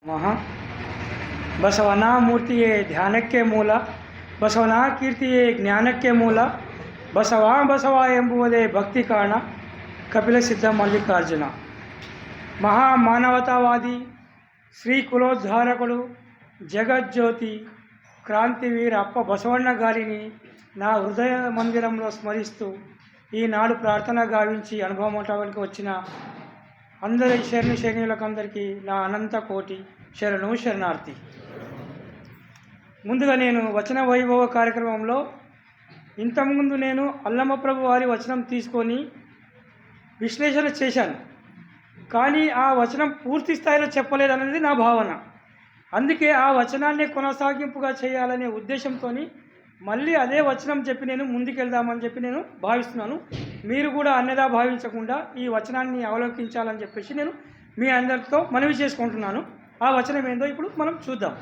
ಮಹಾ ಬಸವನ ಮೂರ್ತಿಯೇ ಧ್ಯಾನಕ್ಕೆ ಮೂಲ, ಬಸವನ ಕೀರ್ತಿಯೇ ಜ್ಞಾನಕ್ಕೆ ಮೂಲ, ಬಸವ ಎಂಬುವುದೇ ಭಕ್ತಿ ಕಾರಣ. ಕಪಿಲ ಸಿದ್ಧ ಮಲ್ಲಿಕಾರ್ಜುನ ಮಹಾ ಮಾನವತಾವಾದಿ, శ్రీ కులోద్ధారకుడు, జగజ్యోతి, క్రాంతివీర అప్ప బసవಣ್ణ గారిని నా హృదయ మందిరంలో స్మరిస్తూ ఈనాడు ప్రార్థన గావించి అనుభవం వచ్చిన అందరి శరణులకందరికీ నా అనంత కోటి శరణార్థి. ముందుగా నేను వచన వైభవ కార్యక్రమంలో ఇంతకుముందు నేను అల్లమ్మ ప్రభు వారి వచనం తీసుకొని విశ్లేషణ చేశాను, కానీ ఆ వచనం పూర్తి స్థాయిలో చెప్పలేదనేది నా భావన. అందుకే ఆ వచనాన్ని కొనసాగింపుగా చేయాలనే ఉద్దేశంతో మళ్ళీ అదే వచనం చెప్పి నేను ముందుకెళ్దామని చెప్పి నేను భావిస్తున్నాను. మీరు కూడా అన్నదా భావించకుండా ఈ వచనాన్ని అవలోకించాలని చెప్పేసి నేను మీ అందరితో మనవి చేసుకుంటున్నాను. ఆ వచనం ఏందో ఇప్పుడు మనం చూద్దాం.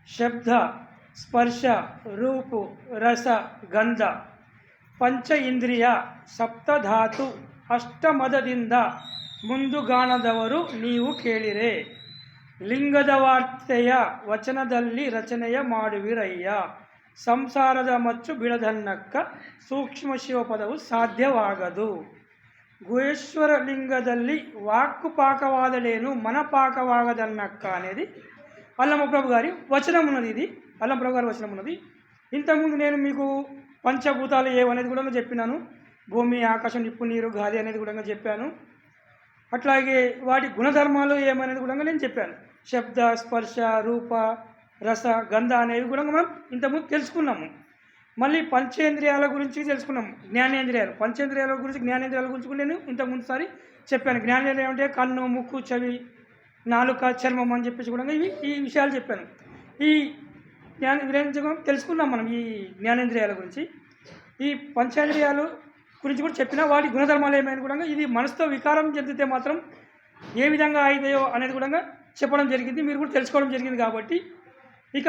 శబ్ద స్పర్శ రూపు రస గంధ పంచ ಇಂದ್ರಿಯ ಸಪ್ತಧಾತು ಅಷ್ಟಮದದಿಂದ ಮುಂದುಗಾಣದವರು ನೀವು ಕೇಳಿರೆ, ಲಿಂಗದ ವಾರ್ತೆಯ ವಚನದಲ್ಲಿ ರಚನೆಯ ಮಾಡುವಿರಯ್ಯ, ಸಂಸಾರದ ಮಚ್ಚು ಬಿಡದನ್ನಕ್ಕ ಸೂಕ್ಷ್ಮ ಶಿವಪದವು ಸಾಧ್ಯವಾಗದು, ಗುಹೇಶ್ವರ లింగದಲ್ಲಿ వాక్కు పాకవాదలేను మన పాకవాగదన్నక్క అనేది అల్లమ్మ ప్రభు గారి వచనం ఉన్నది. ఇది అల్లమ్మ ప్రభు గారి వచనం ఉన్నది. ఇంతకుముందు నేను మీకు పంచభూతాలు ఏవనేది కూడా చెప్పినాను. భూమి, ఆకాశం, నిప్పు, నీరు, గాలి అనేది కూడా చెప్పాను. అట్లాగే వాటి గుణధర్మాలు ఏమనేది కూడా నేను చెప్పాను. శబ్ద స్పర్శ రూప రస గంధ అనేవి కూడా మనం ఇంతకుముందు తెలుసుకున్నాము. మళ్ళీ పంచేంద్రియాల గురించి తెలుసుకున్నాము. జ్ఞానేంద్రియాలు, పంచేంద్రియాల గురించి జ్ఞానేంద్రియాల గురించి కూడా నేను ఇంతకుముందుసారి చెప్పాను. జ్ఞానేంద్రియం అంటే కన్ను, ముక్కు, చెవి, నాలుక, చర్మం అని చెప్పేసి కూడా ఈ విషయాలు చెప్పాను. ఈ జ్ఞానేంద్రియం తెలుసుకున్నాం మనం ఈ జ్ఞానేంద్రియాల గురించి. ఈ పంచేంద్రియాలు గురించి కూడా చెప్పిన వాటి గుణధర్మాలు ఏమైనా కూడా ఇది మనసుతో వికారం చెందితే మాత్రం ఏ విధంగా అవుతాయో అనేది కూడా చెప్పడం జరిగింది, మీరు కూడా తెలుసుకోవడం జరిగింది. కాబట్టి ఇక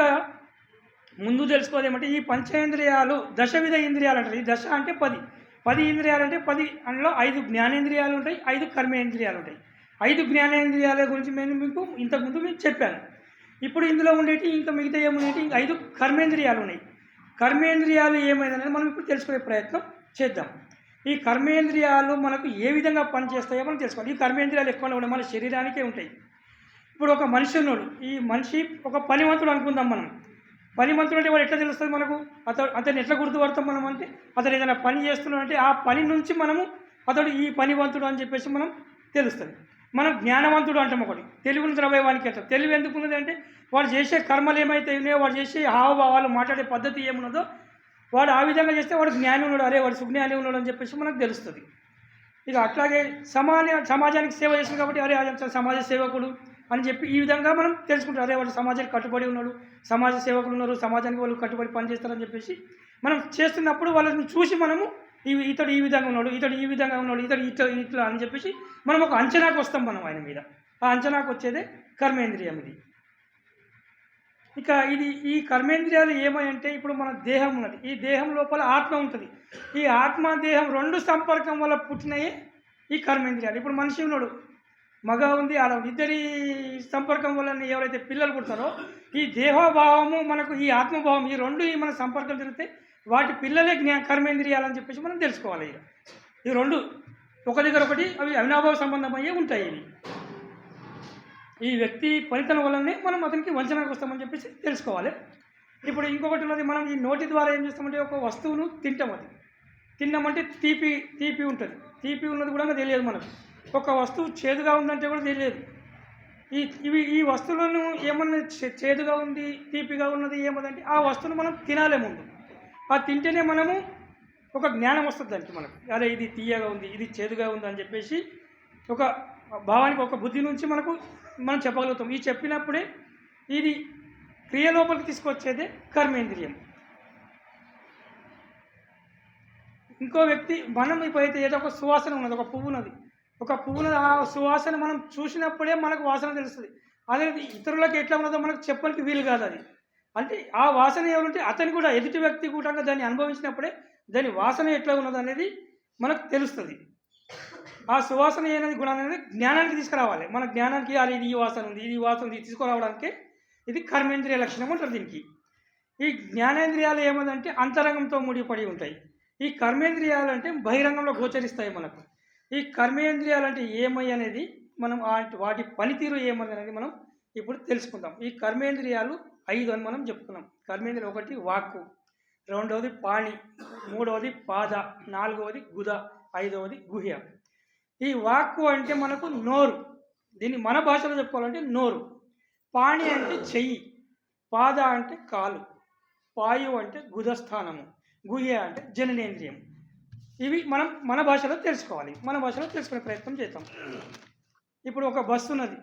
ముందు తెలుసుకోవాలి ఏమంటే ఈ పంచేంద్రియాలు దశవిధ ఇంద్రియాలు అంటారు. ఈ దశ అంటే 10 ఇంద్రియాలు అంటే 10 అందులో 5 జ్ఞానేంద్రియాలు ఉంటాయి, 5 కర్మేంద్రియాలు ఉంటాయి. 5 జ్ఞానేంద్రియాల గురించి నేను మీకు ఇంతకుముందు మీకు చెప్పాను. ఇప్పుడు ఇందులో ఉండేటి ఇంకా మిగతా ఏముండేటి ఇంకా 5 కర్మేంద్రియాలు ఉన్నాయి. కర్మేంద్రియాలు ఏమైందనేది మనం ఇప్పుడు తెలుసుకునే ప్రయత్నం చేద్దాం. ఈ కర్మేంద్రియాలు మనకు ఏ విధంగా పనిచేస్తాయో మనం తెలుసుకోవాలి. ఈ కర్మేంద్రియాలు ఎక్కువగా ఉండే మన శరీరానికే ఉంటాయి. ఇప్పుడు ఒక మనిషి ఉన్నాడు, ఈ మనిషి ఒక పనివంతుడు అనుకుందాం. మనం పనివంతుడు అంటే వాడు ఎట్లా తెలుస్తుంది మనకు? అతను ఎట్లా గుర్తుపడతాం మనం అంటే అతను ఏదైనా పని చేస్తున్నాడు అంటే ఆ పని నుంచి మనము అతడు ఈ పనివంతుడు అని చెప్పేసి మనం తెలుస్తుంది. మనం జ్ఞానవంతుడు అంటాం. ఒకటి తెలివిని ద్రవ్యవానికి అంటాం. తెలివి ఎందుకు ఉన్నది అంటే వాడు చేసే కర్మలు ఏమైతే ఉన్నాయో, వాడు చేసే హావభావాలు, మాట్లాడే పద్ధతి ఏమున్నదో వాడు ఆ విధంగా చేస్తే వాడు జ్ఞాని ఉన్నాడు, అరే వాడు సుజ్ఞాని ఉన్నాడు అని చెప్పేసి మనకు తెలుస్తుంది. ఇక అట్లాగే సమాజానికి సేవ చేస్తుంది కాబట్టి అరే సమాజ సేవకుడు అని చెప్పి ఈ విధంగా మనం తెలుసుకుంటాం. అదే వాళ్ళు సమాజానికి కట్టుబడి ఉన్నాడు, సమాజ సేవకులు ఉన్నారు, సమాజానికి వాళ్ళు కట్టుబడి పనిచేస్తారని చెప్పేసి మనం చేస్తున్నప్పుడు వాళ్ళని చూసి మనము ఇతడు ఈ విధంగా ఉన్నాడు, ఇతడు ఈ విధంగా ఉన్నాడు, ఇతడు ఇట్లా అని చెప్పేసి మనం ఒక అంచనాకు వస్తాం మనం ఆయన మీద. ఆ అంచనాకు వచ్చేదే కర్మేంద్రియం ఇది. ఇక ఈ కర్మేంద్రియాలు ఏమంటే ఇప్పుడు మన దేహం ఉన్నది, ఈ దేహం లోపల ఆత్మ ఉంటుంది. ఈ ఆత్మ దేహం 2 సంపర్కం వల్ల పుట్టినయే ఈ కర్మేంద్రియాలు. ఇప్పుడు మనిషి ఉన్నాడు, మగ ఉంది, ఆడ ఇద్దరి సంపర్కం వల్ల ఎవరైతే పిల్లలు పుడతారో ఈ దేహభావము మనకు ఈ ఆత్మభావం ఈ 2 మన సంపర్కం జరిగితే వాటి పిల్లలే కర్మేంద్రియాలని చెప్పేసి మనం తెలుసుకోవాలి. ఈ 2 ఒక దగ్గర ఒకటి అవి అవినాభావ సంబంధం అయ్యే ఉంటాయి. ఈ వ్యక్తి పనితనం వల్లనే మనం అతనికి వంచనకు వస్తామని చెప్పేసి తెలుసుకోవాలి. ఇప్పుడు ఇంకొకటి ఉన్నది, మనం ఈ నోటి ద్వారా ఏం చేస్తామంటే ఒక వస్తువును తింటాం. అది తిన్నామంటే తీపి ఉంటుంది. తీపి ఉన్నది కూడా తెలియదు మనకు. ఒక వస్తువు చేదుగా ఉందంటే కూడా తెలియదు. ఈ వస్తువులను ఏమన్నా చేదుగా ఉంది, తీపిగా ఉన్నది ఏమదంటే ఆ వస్తువును మనం తినాలే ముందు. ఆ తింటేనే మనము ఒక జ్ఞానం వస్తుంది దానికి మనకు. అరే ఇది తీయగా ఉంది, ఇది చేదుగా ఉంది అని చెప్పేసి ఒక భావానికి ఒక బుద్ధి నుంచి మనం చెప్పగలుగుతాం. ఈ చెప్పినప్పుడే ఇది క్రియ లోపలికి తీసుకొచ్చేదే కర్మేంద్రియం. ఇంకో వ్యక్తి మనం ఇప్పుడైతే ఏదో ఒక సువాసన ఉన్నది, ఒక పువ్వు ఉన్నది, ఆ సువాసన మనం చూసినప్పుడే మనకు వాసన తెలుస్తుంది. అదే ఇతరులకు ఎట్లా ఉన్నదో మనకు చెప్పడానికి వీలు కాదు. అది అంటే ఆ వాసన ఎవరంటే అతను కూడా ఎదుటి వ్యక్తి కూడా దాన్ని అనుభవించినప్పుడే దాని వాసన ఎట్లా ఉన్నది అనేది మనకు తెలుస్తుంది. ఆ సువాసన అనేది గుణం అనేది జ్ఞానానికి తీసుకురావాలి. మన జ్ఞానానికి ఇది ఈ వాసన ఉంది, ఇది వాసన ఉంది తీసుకురావడానికి ఇది కర్మేంద్రియ లక్షణం అంటారు దీనికి. ఈ జ్ఞానేంద్రియాలు ఏమంటే అంతరంగంతో ముడిపడి ఉంటాయి. ఈ కర్మేంద్రియాలు అంటే బహిరంగంలో గోచరిస్తాయి మనకు. ఈ కర్మేంద్రియాలు అంటే ఏమై అనేది మనం వాటి పనితీరు ఏమనేది మనం ఇప్పుడు తెలుసుకుందాం. ఈ కర్మేంద్రియాలు 5 అని మనం చెప్పుకున్నాం. కర్మేంద్రియాలు 1 వాక్కు, 2వది పాణి, 3వది పాద, 4వది గుద, 5వది గుహ్య. ఈ వాక్కు అంటే మనకు నోరు, దీన్ని మన భాషలో చెప్పుకోవాలంటే నోరు. పాణి అంటే చెయ్యి, పాద అంటే కాలు, పాయు అంటే గుదస్థానము, గుహ్య అంటే జననేంద్రియం. ఇవి మనం మన భాషలో తెలుసుకోవాలి. మన భాషలో తెలుసుకునే ప్రయత్నం చేద్దాం. ఇప్పుడు ఒక బస్సు ఉన్నది,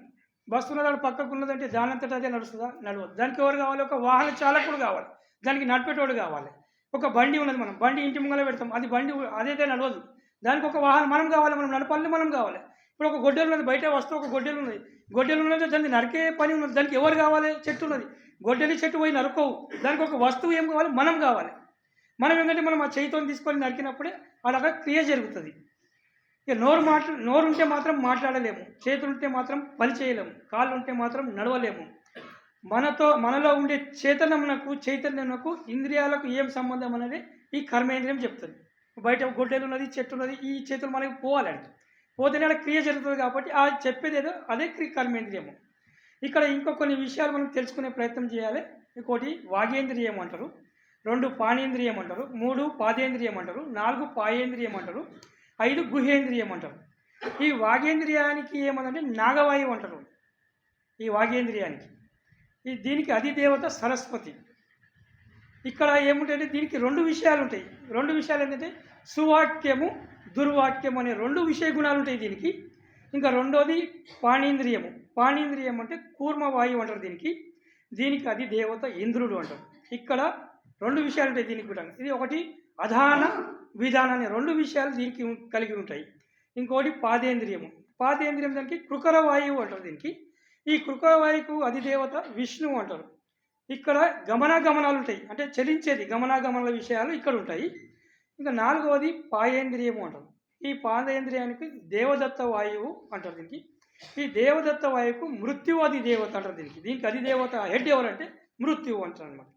వాడు పక్కకు ఉన్నదంటే దానంతటా అదే నడుస్తుందా? నడవదు. దానికి ఎవరు కావాలి? ఒక వాహన చాలకుడు కావాలి, దానికి నడిపేటోడు కావాలి. ఒక బండి ఉన్నది, మనం బండి ఇంటి ముంగల పెడతాం, అది బండి అదైతే నడవదు. దానికి ఒక వాహనం మనం కావాలి, మనం నడపాలని మనం కావాలి. ఇప్పుడు ఒక గొడ్డెలు ఉన్నది, బయట వస్తువు ఒక గొడ్డెలు ఉన్నది, గొడ్డెలు ఉన్నది, దాన్ని నరికే పని ఉన్నది, దానికి ఎవరు కావాలి? చెట్టు ఉన్నది, గొడ్డలి చెట్టు పోయి నరుకోవు. దానికి ఒక వస్తువు ఏం కావాలి? మనం కావాలి. మనం ఏంటంటే మనం ఆ చేయితో తీసుకొని నరికినప్పుడే అలాగా క్రియ జరుగుతుంది. ఇక నోరు ఉంటే మాత్రం మాట్లాడలేము, చేతులు ఉంటే మాత్రం పని చేయలేము, కాళ్ళు ఉంటే మాత్రం నడవలేము. మనలో ఉండే చైతన్యమునకు ఇంద్రియాలకు ఏం సంబంధం అనేది ఈ కర్మేంద్రియం చెప్తుంది. బయట గొడ్డలు ఉన్నది, చెట్టు ఉన్నది, ఈ చేతులు మనకి పోవాలండి, పోతేనే అక్కడ క్రియ జరుగుతుంది. కాబట్టి ఆ చెప్పేది ఏదో అదే కర్మేంద్రియము. ఇక్కడ ఇంకో కొన్ని విషయాలు మనం తెలుసుకునే ప్రయత్నం చేయాలి. ఇంకోటి వాగేంద్రియం అంటారు, 2 పాణేంద్రియం అంటారు, 3 పాదేంద్రియం అంటారు, 4 పాయేంద్రియం అంటారు, 5 గుహేంద్రియం అంటారు. ఈ వాగేంద్రియానికి ఏమంటే నాగవాయువు అంటారు. ఈ వాగేంద్రియానికి దీనికి అధిదేవత సరస్వతి. ఇక్కడ ఏముంటాయంటే దీనికి 2 విషయాలు ఉంటాయి. 2 విషయాలు ఏంటంటే సువాక్యము, దుర్వాక్యం అనే 2 విషయ గుణాలు ఉంటాయి దీనికి. ఇంకా 2వది పాణేంద్రియము. పాణేంద్రియం అంటే కూర్మవాయువు అంటారు దీనికి అది దేవత ఇంద్రుడు అంటారు. ఇక్కడ 2 విషయాలు ఉంటాయి దీనికి కూడా. ఇది ఒకటి అధాన విధాన అనే 2 విషయాలు దీనికి కలిగి ఉంటాయి. ఇంకోటి పాదేంద్రియము. పాదేంద్రియం దానికి కృకర వాయువు అంటారు దీనికి. ఈ కృకర వాయువుకు అధిదేవత విష్ణువు అంటారు. ఇక్కడ గమనాగమనాలు ఉంటాయి, అంటే చలించేది గమనాగమనాల విషయాలు ఇక్కడ ఉంటాయి. ఇంకా 4వది పాయేంద్రియము అంటారు. ఈ పాదేంద్రియానికి దేవదత్త వాయువు అంటారు దీనికి. ఈ దేవదత్త వాయువుకు మృత్యు అధిదేవత అంటారు దీనికి అధిదేవత హెడ్ ఎవరంటే మృత్యువు అంటారు అన్నమాట.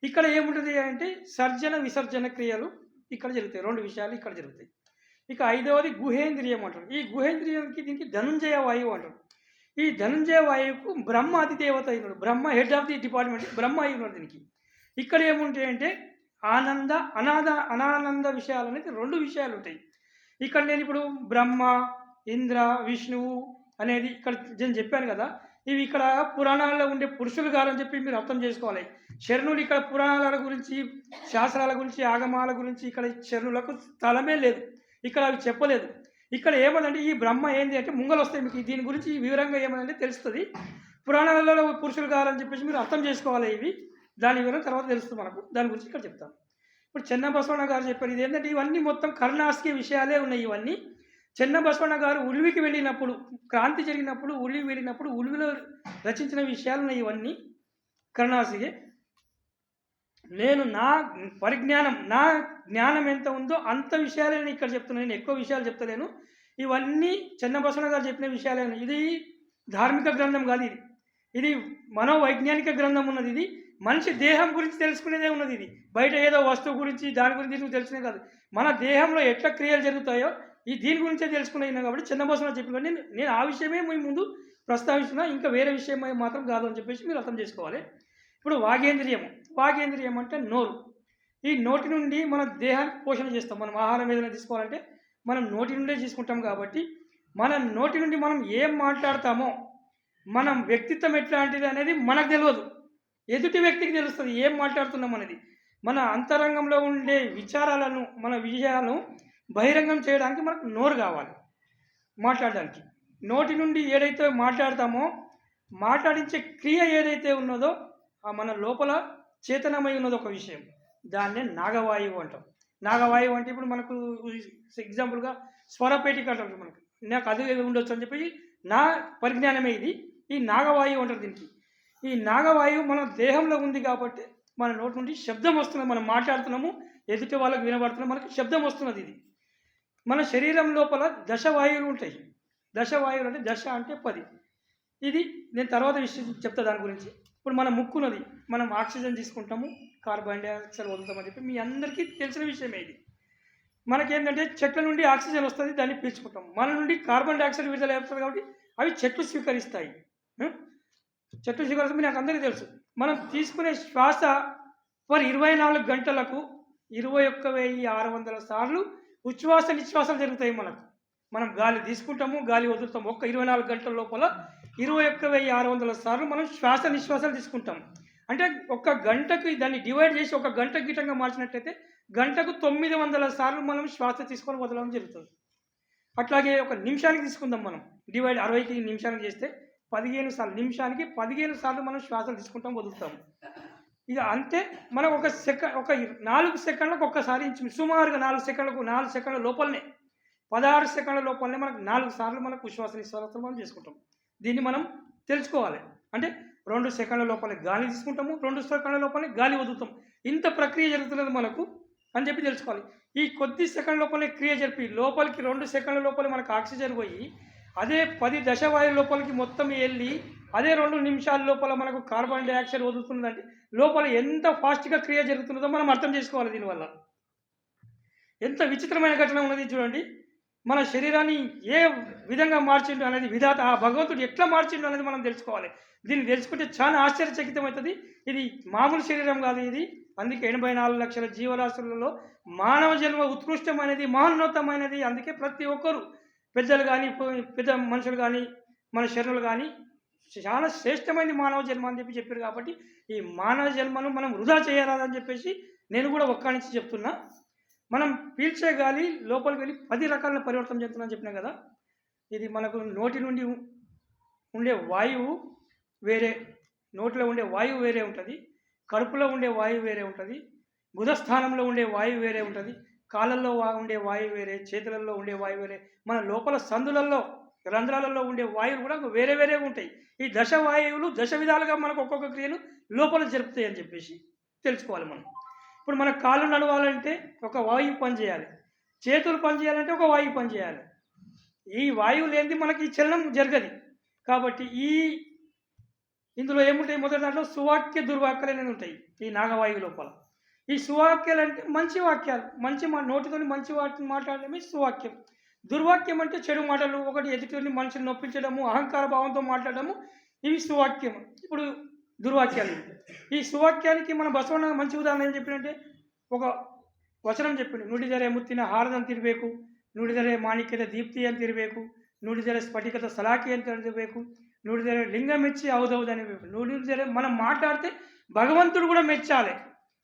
ఇక్కడ ఏముంటుంది అంటే సర్జన విసర్జన క్రియలు ఇక్కడ జరుగుతాయి. 2 విషయాలు ఇక్కడ జరుగుతాయి. ఇక 5వది గుహేంద్రియం అంటారు. ఈ గుహేంద్రియానికి దీనికి ధనుంజయ వాయువు అంటారు. ఈ ధనుంజయ వాయువుకు బ్రహ్మ అధిదేవత అయినాడు. బ్రహ్మ హెడ్ ఆఫ్ ది డిపార్ట్మెంట్ బ్రహ్మ అయి ఉన్నాడు దీనికి. ఇక్కడ ఏముంటాయంటే అనానంద విషయాలు అనేది 2 విషయాలు ఉంటాయి. ఇక్కడ నేను ఇప్పుడు బ్రహ్మ, ఇంద్ర, విష్ణువు అనేది ఇక్కడ నేను చెప్పాను కదా, ఇవి ఇక్కడ పురాణాల్లో ఉండే పురుషులు కాదని చెప్పి మీరు అర్థం చేసుకోవాలి. శరణులు ఇక్కడ పురాణాల గురించి, శాస్త్రాల గురించి, ఆగమాల గురించి ఇక్కడ శరణులకు స్థలమే లేదు, ఇక్కడ అవి చెప్పలేదు. ఇక్కడ ఏమనంటే ఈ బ్రహ్మ ఏంది అంటే ముంగలు వస్తాయి, మీకు దీని గురించి వివరంగా ఏమనంటే తెలుస్తుంది. పురాణాలలో పురుషులు కావాలని చెప్పేసి మీరు అర్థం చేసుకోవాలి. ఇవి దాని వివరం తర్వాత తెలుస్తుంది మనకు, దాని గురించి ఇక్కడ చెప్తాను. ఇప్పుడు చెన్న బసవಣ್ణ గారు చెప్పారు, ఇది ఏంటంటే ఇవన్నీ మొత్తం కరుణాస్కి విషయాలే ఉన్నాయి. ఇవన్నీ చెన్న బసవಣ್ణ గారు ఉలివికి వెళ్ళినప్పుడు, క్రాంతి జరిగినప్పుడు ఉలివి వెళ్ళినప్పుడు ఉలివిలో రచించిన విషయాలు ఉన్నాయి. ఇవన్నీ కరుణాసిగే. నేను నా పరిజ్ఞానం, నా జ్ఞానం ఎంత ఉందో అంత విషయాలే నేను ఇక్కడ చెప్తున్నాను. నేను ఎక్కువ విషయాలు చెప్తలేను. ఇవన్నీ చెన్న బసవಣ್ణ గారు చెప్పిన విషయాలే. ఇది ధార్మిక గ్రంథం కాదు, ఇది మనోవైజ్ఞానిక గ్రంథం ఉన్నది. ఇది మనిషి దేహం గురించి తెలుసుకునేదే ఉన్నది. ఇది బయట ఏదో వస్తువు గురించి దాని గురించి నువ్వు తెలుసుకునే కాదు, మన దేహంలో ఎట్లా క్రియలు జరుగుతాయో దీని గురించే తెలుసుకున్నాయి. కాబట్టి చిన్న బసవಣ್ణ చెప్పిన నేను ఆ విషయమే మీ ముందు ప్రస్తావిస్తున్నా, ఇంకా వేరే విషయం మాత్రం కాదు అని చెప్పేసి మీరు అర్థం చేసుకోవాలి. ఇప్పుడు వాగేంద్రియం అంటే నోరు. ఈ నోటి నుండి మన దేహానికి పోషణ చేస్తాం. మనం ఆహారం ఏదైనా తీసుకోవాలంటే మనం నోటి నుండే తీసుకుంటాం. కాబట్టి మన నోటి నుండి మనం ఏం మాట్లాడతామో, మనం వ్యక్తిత్వం ఎట్లాంటిది అనేది మనకు తెలియదు, ఎదుటి వ్యక్తికి తెలుస్తుంది ఏం మాట్లాడుతున్నాం అనేది. మన అంతరంగంలో ఉండే విచారాలను, మన విషయాలను బహిరంగం చేయడానికి మనకు నోరు కావాలి మాట్లాడడానికి. నోటి నుండి ఏదైతే మాట్లాడతామో, మాట్లాడించే క్రియ ఏదైతే ఉన్నదో మన లోపల చేతనమై ఉన్నది ఒక విషయం, దాన్నే నాగవాయువు అంటాం. నాగవాయువు అంటే ఇప్పుడు మనకు ఎగ్జాంపుల్గా స్వరపేటిక అంటారు. మనకు నాకు అది ఉండొచ్చు అని చెప్పి నా పరిజ్ఞానమే ఇది. ఈ నాగవాయువు అంటారు దీనికి. ఈ నాగవాయువు మన దేహంలో ఉంది కాబట్టి మన నోటి నుండి శబ్దం వస్తున్నది. మనం మాట్లాడుతున్నాము, ఎదుటి వాళ్ళకు వినబడుతున్నాం, మనకి శబ్దం వస్తున్నది. ఇది మన శరీరం లోపల దశ వాయువులు ఉంటాయి. దశ వాయువులు అంటే దశ అంటే 10. ఇది నేను తర్వాత విషయం చెప్తా దాని గురించి. ఇప్పుడు మన ముక్కున్నది. మనం ఆక్సిజన్ తీసుకుంటాము, కార్బన్ డయాక్సైడ్ వదులుతామని చెప్పి మీ అందరికీ తెలిసిన విషయమే ఇది. మనకేంటంటే చెట్ల నుండి ఆక్సిజన్ వస్తుంది, దాన్ని పీల్చుకుంటాం. మన నుండి కార్బన్ డయాక్సైడ్ విడుదల అవుతుంది కాబట్టి అవి చెట్లు స్వీకరిస్తాయి. చెట్లు స్వీకరిస్తే నాకు అందరికీ తెలుసు. మనం తీసుకునే శ్వాస 24 గంటలకు 21,600 సార్లు ఉచ్ఛ్వాస నిశ్వాసాలు జరుగుతాయి మనకు. మనం గాలి తీసుకుంటాము, గాలి వదులుతాము. ఒక్క 24 గంటల లోపల 21,600 సార్లు మనం శ్వాస నిశ్వాసాలు తీసుకుంటాం. అంటే ఒక గంటకు దాన్ని డివైడ్ చేసి ఒక గంట గీటంగా మార్చినట్లయితే గంటకు 900 సార్లు మనం శ్వాస తీసుకొని వదలడం జరుగుతుంది. అట్లాగే ఒక నిమిషానికి తీసుకుందాం. మనం డివైడ్ 60కి నిమిషానికి చేస్తే 15 సార్లు, నిమిషానికి 15 సార్లు మనం శ్వాసలు తీసుకుంటాం, వదులుతాము. ఇక అంతే. మనం ఒక 4 సెకండ్లకు ఒక్కసారి సుమారుగా 4 సెకండ్ల లోపలనే 16 సెకండ్ల లోపలనే మనకు 4 సార్లు మనకు ఉచ్ఛ్వాస నిశ్వాసాలు మనం చేసుకుంటాం. దీన్ని మనం తెలుసుకోవాలి. అంటే 2 సెకండ్ల లోపలే గాలి తీసుకుంటాము, 2 సెకండ్ల లోపలే గాలి వదులుతాం. ఇంత ప్రక్రియ జరుగుతున్నది మనకు అని చెప్పి తెలుసుకోవాలి. ఈ కొద్ది సెకండ్ల లోపలే క్రియ జరిపి లోపలికి 2 సెకండ్ల లోపలే మనకు ఆక్సిజన్ పోయి అదే 10 దశవాయువు లోపలికి మొత్తం వెళ్ళి అదే 2 నిమిషాల లోపల మనకు కార్బన్ డయాక్సైడ్ వదులుతుందంటే లోపల ఎంత ఫాస్ట్గా క్రియ జరుగుతున్నదో మనం అర్థం చేసుకోవాలి. దీనివల్ల ఎంత విచిత్రమైన ఘటన ఉన్నది చూడండి. మన శరీరాన్ని ఏ విధంగా మార్చిండు అనేది విధాత ఆ భగవంతుడు ఎట్లా మార్చిండు అనేది మనం తెలుసుకోవాలి. దీన్ని తెలుసుకుంటే చాలా ఆశ్చర్యచకితం అవుతుంది. ఇది మామూలు శరీరం కాదు ఇది. అందుకే 84 లక్షల జీవరాశులలో మానవ జన్మ ఉత్కృష్టమైనది, మహోన్నతమైనది. అందుకే ప్రతి ఒక్కరు పెద్దలు కానీ, పెద్ద మనుషులు కానీ, మన శరణులు కానీ చాలా శ్రేష్టమైనది మానవ జన్మ అని చెప్పారు. కాబట్టి ఈ మానవ జన్మను మనం వృధా చేయరాదని చెప్పేసి నేను కూడా ఒక్క నుంచి చెప్తున్నా. మనం పీల్చే గాలి లోపలికి వెళ్ళి 10 రకాల పరివర్తన చెందుతుందని చెప్పినా కదా. ఇది మనకు నోటి నుండి ఉండే వాయువు వేరే, నోటిలో ఉండే వాయువు వేరే ఉంటుంది, కడుపులో ఉండే వాయువు వేరే ఉంటుంది, గుదస్థానంలో ఉండే వాయువు వేరే ఉంటుంది, కాళ్ళల్లో ఉండే వాయువు వేరే, చేతులలో ఉండే వాయువు వేరే, మన లోపల సందులలో రంధ్రాలలో ఉండే వాయువులు కూడా వేరే వేరేగా ఉంటాయి. ఈ దశ వాయువులు దశ విధాలుగా మనకు ఒక్కొక్క క్రియలు లోపల జరుపుతాయి అని చెప్పేసి తెలుసుకోవాలి మనం. ఇప్పుడు మన కాళ్ళు నడవాలంటే ఒక వాయువు పనిచేయాలి, చేతులు పనిచేయాలంటే ఒక వాయువు పనిచేయాలి. ఈ వాయువు లేనిది మనకి చలనం జరగదు. కాబట్టి ఇందులో ఏముంటాయి? మొదటి దాంట్లో సువాక్య దుర్వాక్యాలు అనేది ఉంటాయి ఈ నాగవాయువు లోపల. ఈ సువాక్యాలు అంటే మంచి వాక్యాలు, మంచి నోటితో మంచి మాట్లాడడమే సువాక్యం. దుర్వాక్యం అంటే చెడు మాటలు, ఒకటి ఎదుటి మనుషులు నొప్పించడము, అహంకార భావంతో మాట్లాడము, ఇవి సువాక్యం. ఇప్పుడు దుర్వాక్యాలు. ఈ సువాక్యానికి మన బసవಣ್ಣ మంచి ఉదాహరణ ఏం చెప్పినంటే ఒక ವಚನ చెప్పిండు. ನುಡಿದರೆ ಮುತ್ತಿನ ಹಾರದಂತಿರಬೇಕು, ನುಡಿದರೆ ಮಾಣಿಕ್ಯದ ದೀಪ್ತಿ ಅಂತಿರಬೇಕು, ನುಡಿದರೆ ಸ್ಫಟಿಕದ ಸಲಾಕಿ ಅಂತ ಇರಬೇಕು, ನುಡಿದರೆ లింగ మెచ్చి అవుదవుదని. నుడిದರೆ మనం మాట్లాడితే భగవంతుడు కూడా మెచ్చాలి.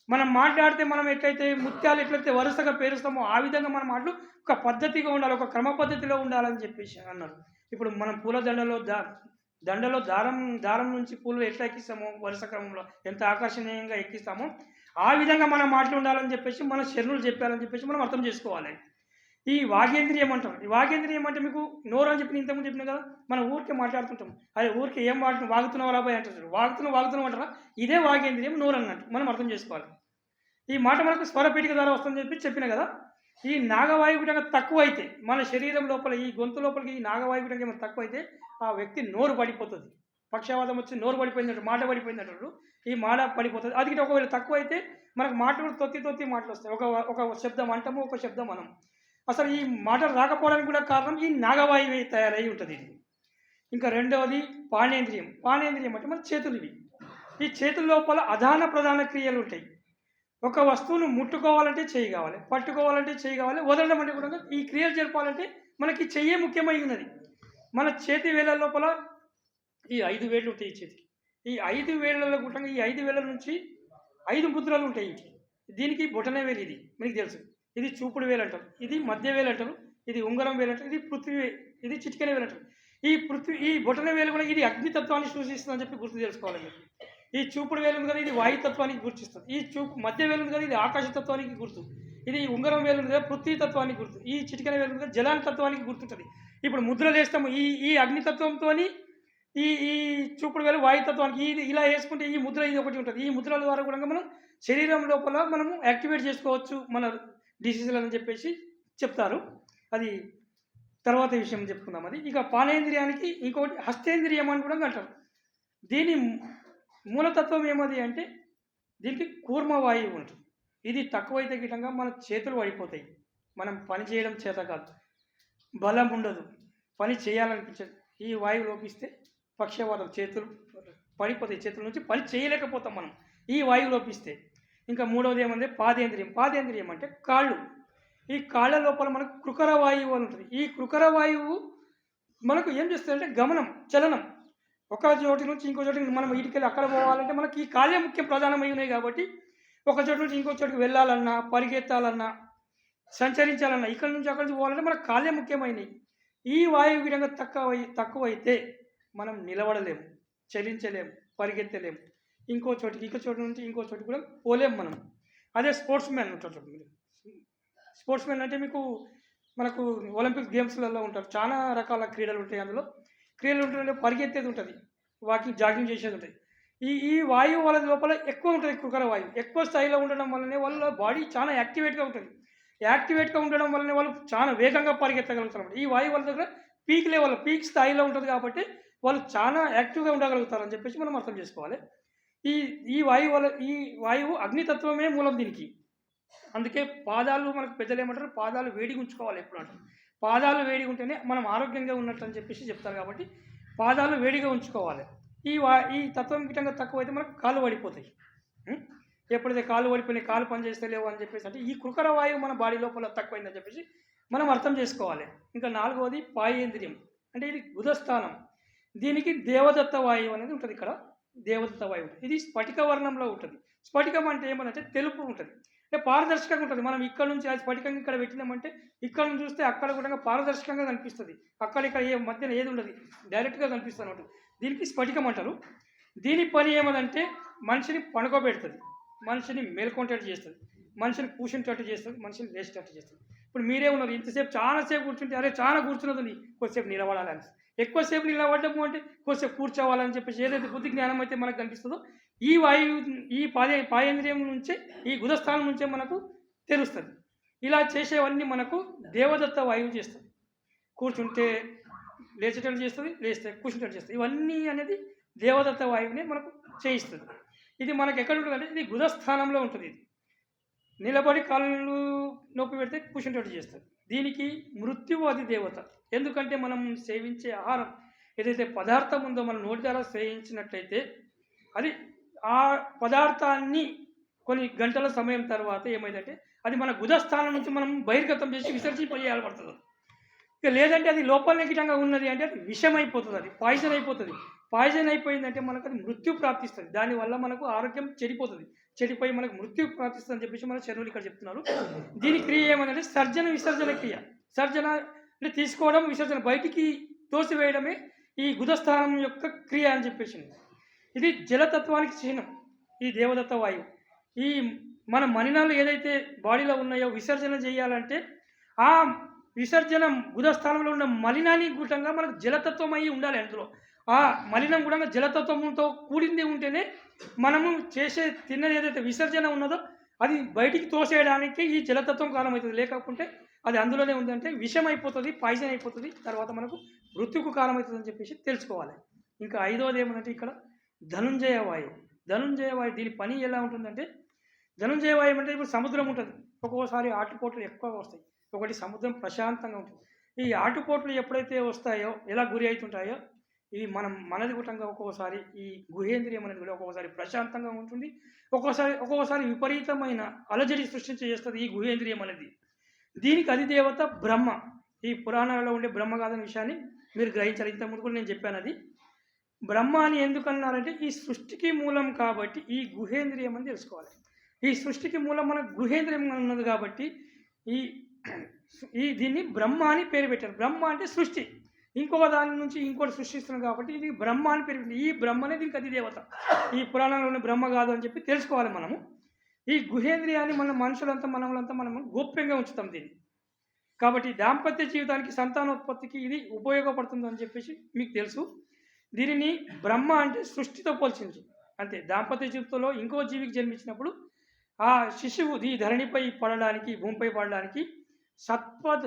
మనం మాట్లాడితే మనం ఎట్లయితే ముత్యాలు ఎట్లయితే వరుసగా పేరుస్తామో ఆ విధంగా మన మాటలు ఒక పద్ధతిగా ఉండాలి, ఒక క్రమ పద్ధతిలో ఉండాలని చెప్పేసి అన్నారు. ఇప్పుడు మనం పూల దండలో దారం నుంచి పూలు ఎట్లా ఎక్కిస్తామో వరుస క్రమంలో ఎంత ఆకర్షణీయంగా ఎక్కిస్తామో ఆ విధంగా మన మాటలు ఉండాలని చెప్పేసి మన శరణులు చెప్పారని చెప్పేసి మనం అర్థం చేసుకోవాలి. ఈ వాగేంద్రియం అంటాం. ఈ వాగేంద్రియం అంటే మీకు నోరు అని చెప్పి ఇంతకుముందు చెప్పిన కదా, మనం ఊరికే మాట్లాడుతుంటాం. అదే ఊరికే ఏం వాగుతున్నావు రాబాయ్ అంటారు. వాగుతున్నావు అంటారా, ఇదే వాగేంద్రియం నోరు అన్నట్టు మనం అర్థం చేసుకోవాలి. ఈ మాట మనకు స్వరపీఠిక ద్వారా వస్తుందని చెప్పిన కదా. ఈ నాగవాయువు కనుక తక్కువ అయితే మన శరీరం లోపల ఈ గొంతు లోపలికి ఈ నాగవాయువు కనుక ఏమైనా తక్కువ అయితే ఆ వ్యక్తి నోరు పడిపోతుంది. పక్షవాతం వచ్చి నోరు పడిపోయిందంటారు, మాట పడిపోయిందంటారు. ఈ మాట పడిపోతుంది. అది ఒకవేళ తక్కువ అయితే మనకు మాటలు కూడా తొత్తి మాటలు వస్తాయి. ఒక శబ్దం అంటాము, ఒక శబ్దం మనం. అసలు ఈ మాటలు రాకపోవడానికి కూడా కారణం ఈ నాగవాయువు తయారై ఉంటుంది. ఇంకా రెండవది పాణేంద్రియం. పాణేంద్రియం అంటే మన చేతులు. ఇవి ఈ చేతుల లోపల అధాన ప్రధాన క్రియలు ఉంటాయి. ఒక వస్తువును ముట్టుకోవాలంటే చేయి కావాలి, పట్టుకోవాలంటే చేయి కావాలి, వదలడం అంటే కూడా ఈ క్రియలు జరపాలంటే మనకి చెయ్యే ముఖ్యమై ఉన్నది. మన చేతి వేళ్ళ లోపల ఈ 5 వేళ్ళు ఉంటాయి. ఈ చేతికి ఈ 5 వేళ్ళలో కూడా ఈ 5 వేళ్ళ నుంచి 5 ముద్రలు ఉంటాయి. దీనికి బొటనే వేలు, ఇది మీకు తెలుసు. ఇది చూపుడు వేలు అంటారు, ఇది మధ్య వేలు అంటారు, ఇది ఉంగరం వేలు అంటారు, ఇది పృథ్వీ, ఇది చిటికెన వేలు అంటారు. ఈ బొటన వేలు కూడా ఇది అగ్నితత్వాన్ని సూచిస్తుందని చెప్పి గుర్తు తెలుసుకోవాలి మీరు. ఈ చూపుడు వేలు ఉంది కదా, ఇది వాయుతత్వానికి గుర్తిస్తుంది. ఈ మధ్య వేలు ఉంది కదా, ఇది ఆకాశతత్వానికి గుర్తు. ఇది ఉంగరం వేలు ఉంది కదా, పృథ్వీ తత్వానికి గుర్తు. ఈ చిటికెన వేలు ఉంది కదా, జలాని తత్వానికి గుర్తుంటుంది. ఇప్పుడు ముద్రలు వేస్తాము ఈ అగ్నితత్వంతో, ఈ చూపుడు వేలు వాయుతత్వానికి. ఇది ఇలా వేసుకుంటే ఈ ముద్ర ఇది ఒకటి ఉంటుంది. ఈ ముద్రల ద్వారా కూడా మనం శరీరం లోపల మనము యాక్టివేట్ చేసుకోవచ్చు మన డిసీజులు అని చెప్పేసి చెప్తారు. అది తర్వాత విషయం చెప్పుకుందాం. అది ఇక పానేంద్రియానికి ఇంకోటి హస్తేంద్రియం అని కూడా అంటారు. దీని మూలతత్వం ఏమది అంటే దీనికి కూర్మవాయువు ఉంటుంది. ఇది తక్కువైతే గిటంగా మన చేతులు పడిపోతాయి. మనం పని చేయడం చేత కాదు, బలం ఉండదు, పని చేయాలనిపించదు. ఈ వాయువు లోపిస్తే పక్షవాతం, చేతులు పడిపోతాయి, చేతుల నుంచి పని చేయలేకపోతాం మనం ఈ వాయువు లోపిస్తే. ఇంకా మూడవది ఏమంటే పాదేంద్రియం. పాదేంద్రియం అంటే కాళ్ళు. ఈ కాళ్ళ లోపల మనకు కృకర వాయువు అని ఉంటుంది. ఈ కృకర వాయువు మనకు ఏం చేస్తుందంటే గమనం, చలనం. ఒక చోటి నుంచి ఇంకో చోటికి మనం ఇటుకెళ్ళి అక్కడ పోవాలంటే మనకి ఈ కాళ్ళే ముఖ్యం, ప్రధానమై ఉన్నాయి. కాబట్టి ఒక చోటు నుంచి ఇంకో చోటుకి వెళ్ళాలన్నా, పరిగెత్తాలన్నా, సంచరించాలన్నా, ఇక్కడ నుంచి అక్కడి నుంచి పోవాలంటే మనకు కాళ్ళే ముఖ్యమైనవి. ఈ వాయువు విధంగా తక్కువైతే మనం నిలబడలేము, చలించలేము, పరిగెత్తలేము. ఇంకో చోటు నుంచి ఇంకో చోటు కూడా పోలేము మనం. అదే స్పోర్ట్స్ మ్యాన్ ఉంటారు. స్పోర్ట్స్ మ్యాన్ అంటే మనకు ఒలింపిక్ గేమ్స్లలో ఉంటారు. చాలా రకాల క్రీడలు ఉంటాయి. అందులో క్రీడలు ఉంటుంటే పరిగెత్తేది ఉంటుంది, జాగింగ్ చేసేది ఉంటుంది. ఈ వాయువు వాళ్ళ లోపల ఎక్కువ ఉంటుంది. కృకర వాయువు ఎక్కువ స్థాయిలో ఉండడం వల్లనే వాళ్ళ బాడీ చాలా యాక్టివేట్గా ఉంటుంది. యాక్టివేట్గా ఉండడం వల్లనే వాళ్ళు చాలా వేగంగా పరిగెత్తగలుగుతారు. ఈ వాయువు వాళ్ళ దగ్గర పీక్ స్థాయిలో ఉంటుంది. కాబట్టి వాళ్ళు చాలా యాక్టివ్గా ఉండగలుగుతారు అని చెప్పేసి మనం అర్థం చేసుకోవాలి. ఈ వాయువు అగ్నితత్వమే మూలం దీనికి. అందుకే పాదాలు మనకు పెద్దలు ఏమంటారు, పాదాలు వేడిగా ఉంచుకోవాలి ఎప్పుడు అంటారు. పాదాలు వేడిగా ఉంటేనే మనం ఆరోగ్యంగా ఉన్నట్టు అని చెప్పేసి చెప్తారు. కాబట్టి పాదాలు వేడిగా ఉంచుకోవాలి. ఈ తత్వం గిట్టంగా తక్కువైతే మనకు కాళ్ళు పడిపోతాయి. ఎప్పుడైతే కాళ్ళు పడిపోయినాయి, కాళ్ళు పని చేస్తలేవు అని చెప్పేసి అంటే ఈ కృకర వాయువు మన బాడీ లోపల తక్కువైందని చెప్పేసి మనం అర్థం చేసుకోవాలి. ఇంకా నాలుగవది పాయేంద్రియం. అంటే ఇది బుధస్థానం. దీనికి దేవదత్త వాయువు అనేది ఉంటుంది. ఇక్కడ దేవదత్త వాయువు ఉంటుంది. ఇది స్ఫటిక వర్ణంలో ఉంటుంది. స్ఫటికం అంటే ఏమంటే తెలుపు ఉంటుంది, అంటే పారదర్శకంగా ఉంటుంది. మనం ఇక్కడ నుంచి అది స్ఫటికంగా ఇక్కడ పెట్టినామంటే ఇక్కడ నుంచి చూస్తే అక్కడ కూడా పారదర్శకంగా కనిపిస్తుంది. అక్కడ మధ్యన ఏది ఉండదు, డైరెక్ట్గా కనిపిస్తుంది అన్నమాట. దీనికి స్ఫటికం అంటారు. దీని పని ఏమదంటే మనిషిని పడుకోబెడుతుంది, మనిషిని మేల్కొంటట్టు చేస్తుంది, మనిషిని కూర్చుంటట్టు చేస్తుంది, మనిషిని లేచేటట్టు చేస్తుంది. ఇప్పుడు మీరే ఉన్నారు, ఇంతసేపు చాలాసేపు కూర్చుంటే అరే చాలా కూర్చున్నది, కొద్దిసేపు నిలబడాలని, ఎక్కువసేపు నిలబడము అంటే కొద్దిసేపు కూర్చోవాలని చెప్పేసి ఏదైతే బుద్ధి జ్ఞానం అయితే మనకు కనిపిస్తుందో ఈ వాయువు ఈ పాయేంద్రియం నుంచే, ఈ గుదస్థానం నుంచే మనకు తెలుస్తుంది. ఇలా చేసేవన్నీ మనకు దేవదత్త వాయువు చేస్తుంది. కూర్చుంటే లేచేటట్టు చేస్తుంది, లేస్తే కూర్చుంటట్టు చేస్తుంది. ఇవన్నీ అనేది దేవదత్త వాయువునే మనకు చేయిస్తుంది. ఇది మనకు ఎక్కడ ఉంటుంది అంటే ఇది గుదస్థానంలో ఉంటుంది. ఇది నిలబడి కాళ్ళు నొప్పి పెడితే కూర్చుంటట్టు చేస్తుంది. దీనికి మృత్యువు అది దేవత. ఎందుకంటే మనం సేవించే ఆహారం ఏదైతే పదార్థం ఉందో మనం నోటి ద్వారా సేవించినట్లయితే అది ఆ పదార్థాన్ని కొన్ని గంటల సమయం తర్వాత ఏమైందంటే అది మన గుదస్థానం నుంచి మనం బహిర్గతం చేసి విసర్జింపజేయాలి పడుతుంది. ఇక లేదంటే అది లోపల గిటంగా ఉన్నది అంటే అది విషం అయిపోతుంది, అది పాయిజన్ అయిపోతుంది. పాయిజన్ అయిపోయిందంటే మనకు అది మృత్యు ప్రాప్తిస్తుంది. దానివల్ల మనకు ఆరోగ్యం చెడిపోయి మనకు మృత్యు ప్రాప్తిస్తుంది అని చెప్పేసి మన శరీరులు ఇక్కడ చెప్తున్నారు. దీని క్రియ ఏమంటే సర్జన విసర్జన క్రియ. సర్జన అంటే తీసుకోవడం, విసర్జన బయటికి తోసివేయడమే ఈ గుదస్థానం యొక్క క్రియ అని చెప్పేసి. ఇది జలతత్వానికి చిహ్నం ఈ దేవదత్త వాయువు. ఈ మన మలినాలు ఏదైతే బాడీలో ఉన్నాయో విసర్జన చేయాలంటే ఆ విసర్జన గుదస్థానంలో ఉన్న మలినాన్ని గుటంగా మనకు జలతత్వం అయి ఉండాలి. అందులో ఆ మలినం కూడా జలతత్వంతో కూడింది ఉంటేనే మనము తిన్నది ఏదైతే విసర్జన ఉన్నదో అది బయటికి తోసేయడానికి ఈ జలతత్వం కారణమవుతుంది. లేకపోతే అది అందులోనే ఉందంటే విషం అయిపోతుంది, పాయిజన్ అయిపోతుంది, తర్వాత మనకు మృత్యుకు కారణమవుతుంది అని చెప్పేసి తెలుసుకోవాలి. ఇంకా ఐదవది ఏమంటే ఇక్కడ ధనుంజయ వాయువు. ధనుంజయ వాయువు దీని పని ఎలా ఉంటుందంటే ధనుంజయ వాయువు అంటే ఇప్పుడు సముద్రం ఉంటుంది, ఒక్కోసారి ఆటుపోట్లు ఎక్కువగా వస్తాయి. ఒకటి సముద్రం ప్రశాంతంగా ఉంటుంది. ఈ ఆటుపోట్లు ఎప్పుడైతే వస్తాయో ఎలా గురి అవుతుంటాయో ఈ మనది గుటంగా ఒక్కొక్కసారి ఈ గుహేంద్రియం అనేది కూడా ఒక్కొక్కసారి ప్రశాంతంగా ఉంటుంది, ఒక్కొక్కసారి విపరీతమైన అలజడి సృష్టించేస్తుంది ఈ గుహేంద్రియం అనేది. దీనికి అధిదేవత బ్రహ్మ. ఈ పురాణాలలో ఉండే బ్రహ్మ కాదనే విషయాన్ని మీరు గ్రహించాలి. ఇంతకుముందు కూడా నేను చెప్పాను. అది బ్రహ్మ అని ఎందుకన్నారంటే ఈ సృష్టికి మూలం కాబట్టి ఈ గుహేంద్రియం అని తెలుసుకోవాలి. ఈ సృష్టికి మూలం మన గుహేంద్రియం ఉన్నది కాబట్టి దీన్ని బ్రహ్మ అని పేరు పెట్టారు. బ్రహ్మ అంటే సృష్టి, ఇంకొక దాని నుంచి ఇంకోటి సృష్టిస్తున్నాం కాబట్టి ఇది బ్రహ్మ అని పేరు పెట్టారు. ఈ బ్రహ్మనే దీనికి అధిదేవత. ఈ పురాణంలోనే బ్రహ్మ కాదు అని చెప్పి తెలుసుకోవాలి మనము. ఈ గుహేంద్రియాన్ని మనము గోప్యంగా ఉంచుతాం దీన్ని. కాబట్టి దాంపత్య జీవితానికి, సంతానోత్పత్తికి ఇది ఉపయోగపడుతుంది అని చెప్పేసి మీకు తెలుసు. దీనిని బ్రహ్మ అంటే సృష్టితో పోల్చింది అంతే. దాంపత్య జీవితంలో ఇంకో జీవికి జన్మించినప్పుడు ఆ శిశువు ఈ ధరణిపై పడడానికి, భూమిపై పడడానికి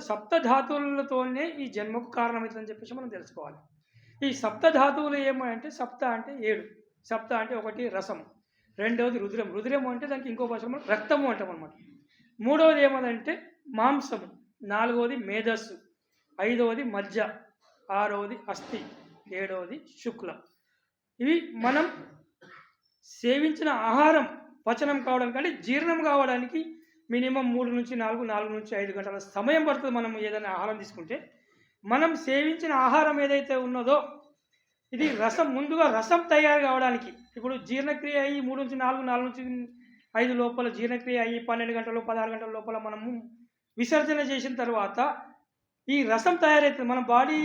సప్తధాతువులతోనే ఈ జన్మకు కారణమవుతుందని చెప్పేసి మనం తెలుసుకోవాలి. ఈ సప్తధాతువులు ఏమంటే సప్త అంటే 7. సప్త అంటే ఒకటి రసం, రెండవది రుధిరం. రుధిరం అంటే దానికి ఇంకో భాషలో రక్తము అంటాం అనమాట. మూడవది ఏమదంటే మాంసము, నాలుగవది మేధస్సు, ఐదవది మజ్జ, ఆరవది అస్థి, ఏడవది శుక్లం. ఇవి మనం సేవించిన ఆహారం పచనం కావడానికి అంటే జీర్ణం కావడానికి మినిమం 3 నుంచి 4, 4 నుంచి 5 గంటల సమయం పడుతుంది. మనం ఏదైనా ఆహారం తీసుకుంటే మనం సేవించిన ఆహారం ఏదైతే ఉన్నదో ఇది ముందుగా రసం తయారు కావడానికి ఇప్పుడు జీర్ణక్రియ అయ్యి 3 నుంచి 4, 4 నుంచి 5 లోపల జీర్ణక్రియ అయ్యి 12 గంటలు 16 గంటల లోపల మనము విసర్జన చేసిన తర్వాత ఈ రసం తయారవుతుంది. మన బాడీ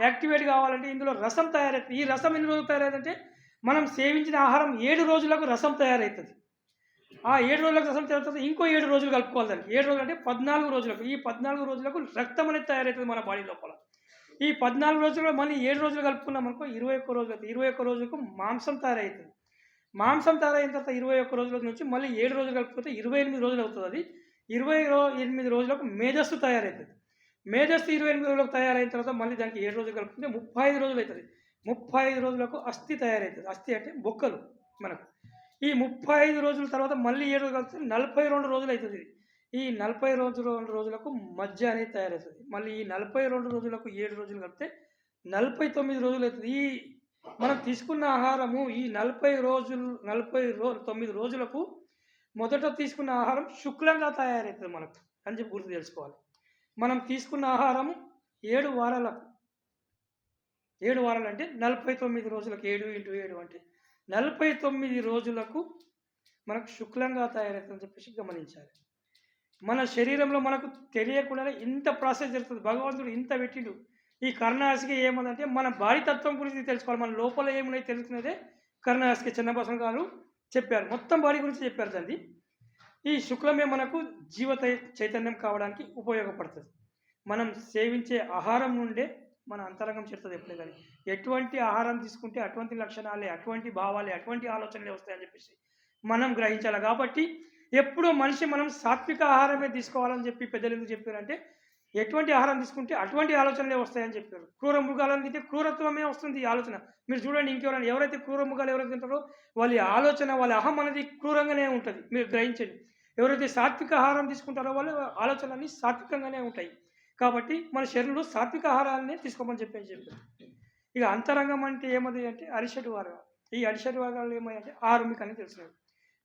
యాక్టివేట్ కావాలంటే ఇందులో రసం తయారవుతుంది. ఈ రసం ఎన్ని రోజులు తయారవుతుందంటే మనం సేవించిన ఆహారం 7 రోజులకు రసం తయారవుతుంది. ఆ 7 రోజులకు రసం తయారవుతుంది. ఇంకో 7 రోజులు కలుపుకోవాలి దాన్ని. 7 రోజులు అంటే 14 రోజులకు. ఈ 14 రోజులకు రక్తం అనేది తయారవుతుంది మన బాడీ లోపల. ఈ 14 రోజుల్లో మళ్ళీ 7 రోజులు కలుపుకున్నాం అనుకో 21 రోజులు అవుతుంది. 21 రోజులకు మాంసం తయారవుతుంది. మాంసం తయారైన తర్వాత 21 రోజుల నుంచి మళ్ళీ 7 రోజులు కలుపుకుంటే 28 రోజులు అవుతుంది. అది 28 రోజులకు మేధస్సు తయారవుతుంది. మేధస్సు 28 రోజులకు తయారైన తర్వాత మళ్ళీ దానికి 7 రోజులు కలుపుకుంటే 35 రోజులు అవుతుంది. 35 రోజులకు అస్థి తయారవుతుంది. అస్థి అంటే బొక్కలు మనకు. ఈ 35 రోజుల తర్వాత మళ్ళీ 7 రోజులు కలిపితే 42 రోజులు అవుతుంది. ఈ 42 రోజులకు మజ్జ అనేది తయారవుతుంది. మళ్ళీ ఈ 42 రోజులకు 7 రోజులు కలిపితే 49 రోజులు అవుతుంది. ఈ మనం తీసుకున్న ఆహారము ఈ 49 రోజులకు మొదట తీసుకున్న ఆహారం శుక్లంగా తయారవుతుంది మనకు అని చెప్పి గుర్తు తెలుసుకోవాలి. మనం తీసుకున్న ఆహారము 7 వారాలకు 7 వారాలు అంటే 49 రోజులకు 7 × 7 అంటే 49 రోజులకు మనకు శుక్లంగా తయారవుతుందని చెప్పేసి గమనించాలి. మన శరీరంలో మనకు తెలియకుండానే ఇంత ప్రాసెస్ జరుగుతుంది. భగవంతుడు ఇంత పెట్టిండు. ఈ కర్ణాసిక ఏమదంటే మన బాడీ తత్వం గురించి తెలుసుకోవాలి. మన లోపల ఏమున్నాయి తెలుసుకునేదే కర్ణాసిక చిన్నభాషణ గారు చెప్పారు. మొత్తం బాడీ గురించి చెప్పారు దాన్ని. ఈ శుక్లమే మనకు చైతన్యం కావడానికి ఉపయోగపడుతుంది. మనం సేవించే ఆహారం నుండే మన అంతరంగం చెప్తుంది ఎప్పుడే కానీ. ఎటువంటి ఆహారం తీసుకుంటే అటువంటి లక్షణాలే, అటువంటి భావాలే, అటువంటి ఆలోచనలే వస్తాయని చెప్పేసి మనం గ్రహించాలి. కాబట్టి ఎప్పుడూ మనిషి మనం సాత్విక ఆహారమే తీసుకోవాలని చెప్పి పెద్దలు ఎందుకు చెప్పారంటే ఎటువంటి ఆహారం తీసుకుంటే అటువంటి ఆలోచనలే వస్తాయని చెప్పారు. క్రూర మృగాలను తింటే క్రూరత్వమే వస్తుంది ఈ ఆలోచన. మీరు చూడండి, ఇంకెవరైనా ఎవరైతే క్రూర మృగాలు ఎవరైతే తింటారో వాళ్ళ ఆలోచన, వాళ్ళ అహం అనేది క్రూరంగానే ఉంటుంది. మీరు గ్రహించండి. ఎవరైతే సాత్విక ఆహారం తీసుకుంటారో వాళ్ళ ఆలోచనలన్నీ సాత్వికంగానే ఉంటాయి. కాబట్టి మన శరీరంలో సాత్విక ఆహారాన్ని తీసుకోమని చెప్పారు. ఇక అంతరంగం అంటే ఏమది అంటే అరిషడ్ వర్గాలు. ఈ అరిషడ్ వర్గాలు ఏమంటే 6 మీకు అని తెలిసినవి.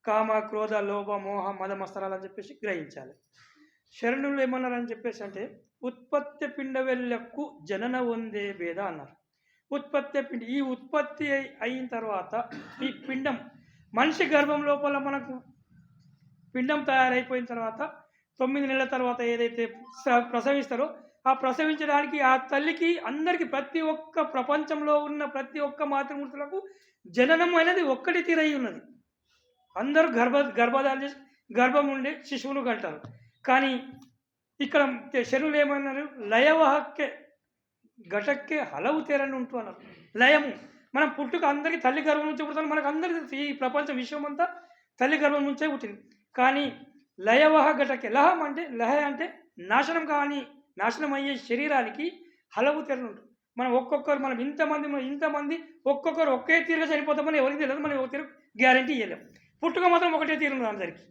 కామ, క్రోధ, లోభ, మోహ, మద, మస్తరాలు అని చెప్పేసి గ్రహించాలి. శరణులు ఏమన్నారని చెప్పేసి అంటే ఉత్పత్తి పిండవెల్లకు జనన వందే భేద అన్నారు. ఉత్పత్తి పిండి, ఈ ఉత్పత్తి అయిన తర్వాత ఈ పిండం మనిషి గర్భం లోపల మనకు పిండం తయారైపోయిన తర్వాత 9 నెలల తర్వాత ఏదైతే ప్రసవిస్తారో ఆ ప్రసవించడానికి ఆ తల్లికి అందరికీ ప్రతి ఒక్క ప్రపంచంలో ఉన్న ప్రతి ఒక్క మాతృమూర్తులకు జననం అనేది ఒక్కటి తీరై ఉన్నది. అందరూ గర్భధారణ చేసి గర్భం ఉండే శిశువులు కంటారు. కానీ ఇక్కడ శరువులు ఏమన్నారు? లయవాహక్కే ఘటక్కే హలవు తేరని ఉంటూ అన్నారు. లయము మనం పుట్టుక అందరికీ తల్లి గర్భం నుంచి పుడతాం. మనకు అందరికీ ఈ ప్రపంచం విశ్వం అంతా తల్లి గర్భం నుంచే పుట్టింది. కానీ లయవాహ ఘటకే, లహం అంటే లయ అంటే నాశనం నాశనం అయ్యే శరీరానికి హలవు తెరలు ఉంటుంది. మనం ఇంతమంది ఒక్కొక్కరు ఒకే తీరుగా చనిపోతామని ఎవరికి తెలియదు. మనం ఒక తీరు గ్యారంటీ ఇవ్వలేము. పుట్టుక మాత్రం ఒకటే తీరు ఉన్నది అందరికీ.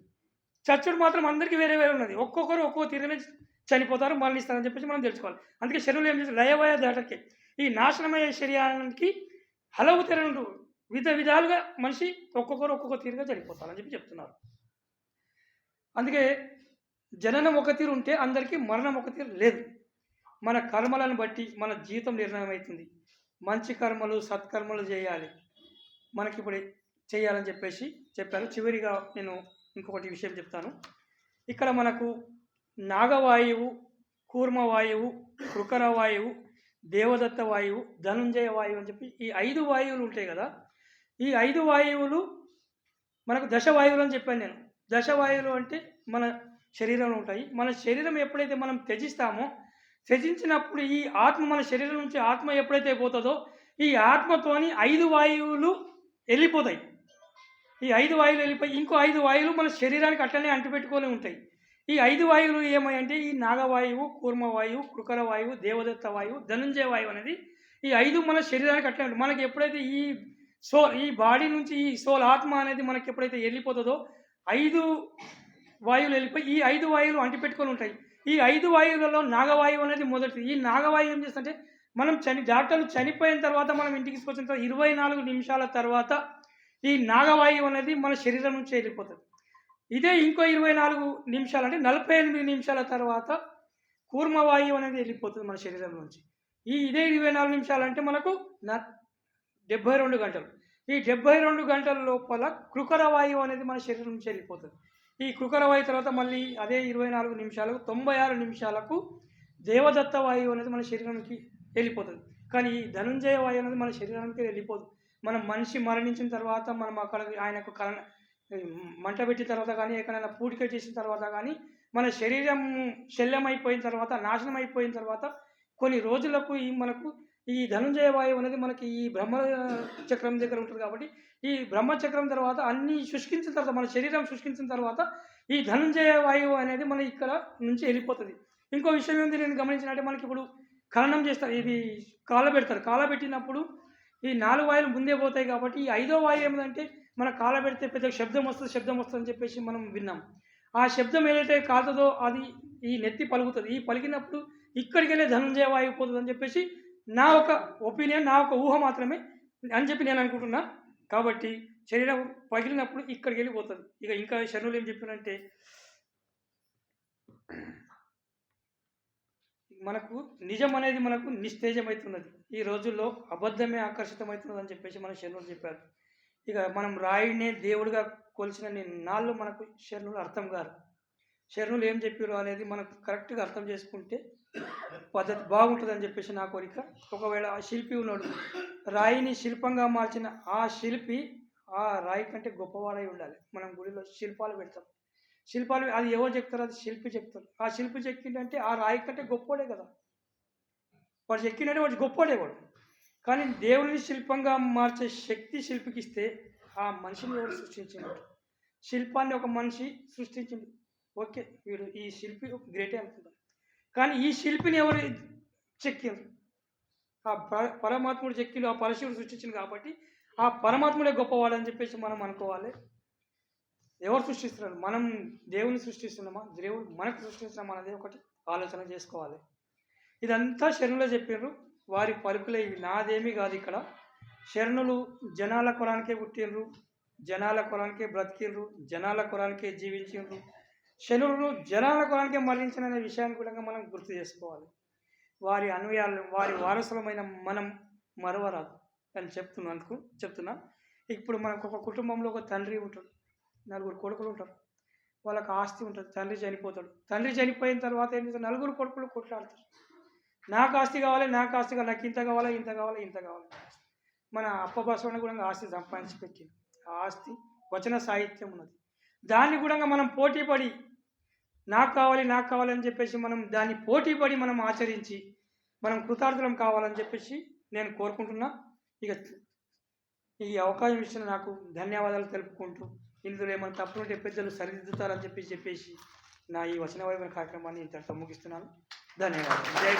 చచ్చుడు మాత్రం అందరికీ వేరే వేరే ఉన్నది. ఒక్కొక్కరు ఒక్కో తీరుగానే చనిపోతారు, మరణిస్తారని చెప్పేసి మనం తెలుసుకోవాలి. అందుకే శరీరం ఏం చేస్తారు? లయవయ ఘటకే, ఈ నాశనమయ్యే శరీరానికి హలవు తెరలు విధాలుగా మనిషి ఒక్కొక్కరు ఒక్కొక్క తీరుగా చనిపోతారని చెప్పి చెప్తున్నారు. అందుకే జననం ఒక తీరు ఉంటే అందరికీ మరణం ఒక తీరు లేదు. మన కర్మలను బట్టి మన జీవితం నిర్ణయం అవుతుంది. మంచి కర్మలు, సత్కర్మలు చేయాలి, మనకి ఇప్పుడు చేయాలని చెప్పేసి చెప్పారు. చివరిగా నేను ఇంకొకటి విషయం చెప్తాను. ఇక్కడ మనకు నాగవాయువు, కూర్మవాయువు, కృకర వాయువు, దేవదత్త వాయువు, ధనుంజయ వాయువు అని చెప్పి ఈ 5 వాయువులు ఉంటాయి కదా. ఈ 5 వాయువులు మనకు దశవాయువులు అని చెప్పాను నేను. దశవాయువులు అంటే మన శరీరంలో ఉంటాయి. మన శరీరం ఎప్పుడైతే మనం త్యజించినప్పుడు ఈ ఆత్మ మన శరీరం నుంచి ఆత్మ ఎప్పుడైతే పోతుందో ఈ ఆత్మతోని 5 వాయువులు వెళ్ళిపోతాయి. ఈ 5 వాయువులు వెళ్ళిపోయి ఇంకో 5 వాయువులు మన శరీరానికి అట్లనే అంటుపెట్టుకొని ఉంటాయి. ఈ 5 వాయువులు ఏమయ్యంటే ఈ నాగవాయువు, కూర్మవాయువు, కృకర వాయువు, దేవదత్త వాయువు, ధనుంజయ వాయువు అనేది ఈ 5 మన శరీరానికి అట్లే ఉంటుంది. మనకి ఎప్పుడైతే ఈ బాడీ నుంచి ఈ సోల్ ఆత్మ అనేది మనకి ఎప్పుడైతే వెళ్ళిపోతుందో 5 వాయువులు వెళ్ళిపోయి ఈ 5 వాయువులు అంటిపెట్టుకొని ఉంటాయి. ఈ 5 వాయువులలో నాగవాయువు అనేది మొదటిది. ఈ నాగవాయువు ఏం చేస్తుంటే మనం డాక్టర్లు చనిపోయిన తర్వాత మనం ఇంటికి తీసుకొచ్చిన తర్వాత 24 నిమిషాల తర్వాత ఈ నాగవాయువు అనేది మన శరీరం నుంచి వెళ్ళిపోతుంది. ఇదే ఇంకో 24 నిమిషాలు అంటే 48 నిమిషాల తర్వాత కూర్మవాయువు అనేది వెళ్ళిపోతుంది మన శరీరం నుంచి. ఇదే 24 నిమిషాలు అంటే మనకు 72 గంటలు. ఈ 72 గంటల లోపల కృకర వాయువు అనేది మన శరీరం నుంచి వెళ్ళిపోతుంది. ఈ కృకర వాయువు తర్వాత మళ్ళీ అదే 24 నిమిషాలకు 96 నిమిషాలకు దేవదత్త వాయువు అనేది మన శరీరానికి వెళ్ళిపోతుంది. కానీ ఈ ధనుంజయ వాయువు అనేది మన శరీరానికి వెళ్ళిపోదు. మనం మనిషి మరణించిన తర్వాత మనం అక్కడ ఆయనకు మంట పెట్టిన తర్వాత కానీ ఎక్కడైనా పూడిక చేసిన తర్వాత కానీ మన శరీరం శల్యమైపోయిన తర్వాత నాశనం అయిపోయిన తర్వాత కొన్ని రోజులకు మనకు ఈ ధనుంజయ వాయువు అనేది మనకి ఈ బ్రహ్మ చక్రం దగ్గర ఉంటుంది. కాబట్టి ఈ బ్రహ్మచక్రం తర్వాత అన్నీ శుష్కించిన తర్వాత మన శరీరం శుష్కించిన తర్వాత ఈ ధనుంజయ వాయువు అనేది మన ఇక్కడ నుంచి వెళ్ళిపోతుంది. ఇంకో విషయం ఏంది నేను గమనించినట్టే మనకి ఇప్పుడు ఖననం చేస్తారు, ఇది కాలబెడతారు. కాలబెట్టినప్పుడు ఈ 4 వాయువులు ముందే పోతాయి. కాబట్టి ఈ 5వ వాయువు ఏమిటంటే మన కాలబెడితే పెద్ద శబ్దం వస్తుంది అని చెప్పేసి మనం విన్నాం. ఆ శబ్దం ఏదైతే కాలుతుందో అది ఈ నెత్తి పలుకుతుంది. ఈ పలికినప్పుడు ఇక్కడికి వెళ్ళే ధనుంజయ వాయువు పోతుంది అని చెప్పేసి నా ఒక ఒపీనియన్, నా ఒక ఊహ మాత్రమే అని చెప్పి నేను అనుకుంటున్నా. కాబట్టి శరీరం పగిలినప్పుడు ఇక్కడికి వెళ్ళిపోతుంది. ఇంకా శరణులు ఏం చెప్పినంటే మనకు నిజం అనేది మనకు నిస్తేజమవుతున్నది. ఈ రోజుల్లో అబద్ధమే ఆకర్షితమవుతున్నది అని చెప్పేసి మన శరణులు చెప్పారు. మనం రాయినే దేవుడిగా కొలిచిన నాళ్ళు మనకు శరణులు అర్థం కాదు. శరణులు ఏం చెప్పారు అనేది మనకు కరెక్ట్గా అర్థం చేసుకుంటే పద్ధతి బాగుంటుందని చెప్పేసి నా కోరిక. ఒకవేళ ఆ శిల్పి ఉన్నాడు, రాయిని శిల్పంగా మార్చిన ఆ శిల్పి ఆ రాయి కంటే గొప్పవాడై ఉండాలి. మనం గుడిలో శిల్పాలు పెడతాం, శిల్పాలు అది ఎవరు చెప్తారు? అది శిల్పి చెప్తారు. ఆ శిల్పి చెక్కిందంటే ఆ రాయి కంటే గొప్పోడే కదా, వాడు చెక్కిందంటే వాడు గొప్పోడే వాడు. కానీ దేవుడిని శిల్పంగా మార్చే శక్తి శిల్పికి ఇస్తే ఆ మనిషిని ఎవరు సృష్టించిండు? శిల్పాన్ని ఒక మనిషి సృష్టించింది. ఓకే, వీడు ఈ శిల్పి గ్రేటే అనుకుంటాం. కానీ ఈ శిల్పిని ఎవరు చెక్కిండ్రు? ఆ పరమాత్ముడు చెక్కిండు, ఆ పరశివుడు సృష్టించింది. కాబట్టి ఆ పరమాత్ముడే గొప్పవాడని చెప్పేసి మనం అనుకోవాలి. ఎవరు సృష్టిస్తున్నారు? మనం దేవుని సృష్టిస్తున్నామా, దేవుడు మనకు సృష్టిస్తున్నామా అనేది ఒకటి ఆలోచన చేసుకోవాలి. ఇదంతా శరణులో చెప్పారు. వారి పలుకులే ఇవి, నాదేమీ కాదు. ఇక్కడ శరణులు జనాల కొరానికే పుట్టిండ్రు, జనాల కొరానికే బ్రతికిండ్రు, జనాల కొరానికే జీవించిండ్రు. శరణులు జనాల కొరానికే మరణించిన విషయాన్ని కూడా మనం గుర్తు చేసుకోవాలి. వారి అన్వయాలను, వారి వారసులమైన మనం మరవరాదు అని చెప్తున్నా. ఇప్పుడు మనకు ఒక కుటుంబంలో ఒక తండ్రి ఉంటాడు, 4 కొడుకులు ఉంటారు, వాళ్ళకి ఆస్తి ఉంటుంది. తండ్రి చనిపోతాడు. తండ్రి చనిపోయిన తర్వాత ఏం చేస్తారు? 4 కొడుకులు కొట్లాడతారు. నాకు ఆస్తి కావాలి, నాకు ఆస్తి కావాలి, నాకు ఇంత కావాలి, ఇంత కావాలి, ఇంత కావాలి. మన అప్పబసవని కూడా ఆస్తి సంపాదించి పెట్టింది. ఆ ఆస్తి వచన సాహిత్యం ఉన్నది. దాన్ని కూడా మనం పోటీపడి నాకు కావాలి అని చెప్పేసి మనం దాన్ని పోటీపడి మనం ఆచరించి మనం కృతార్థులం కావాలని చెప్పేసి నేను కోరుకుంటున్నా. ఈ అవకాశం ఇచ్చిన నాకు ధన్యవాదాలు తెలుపుకుంటూ, ఇందులో ఏమైనా తప్పులుంటే పెద్దలు సరిదిద్దుతారని చెప్పేసి నా ఈ వచన వైభవ కార్యక్రమాన్ని ఇంతటితో ముగిస్తున్నాను. ధన్యవాదాలు. జై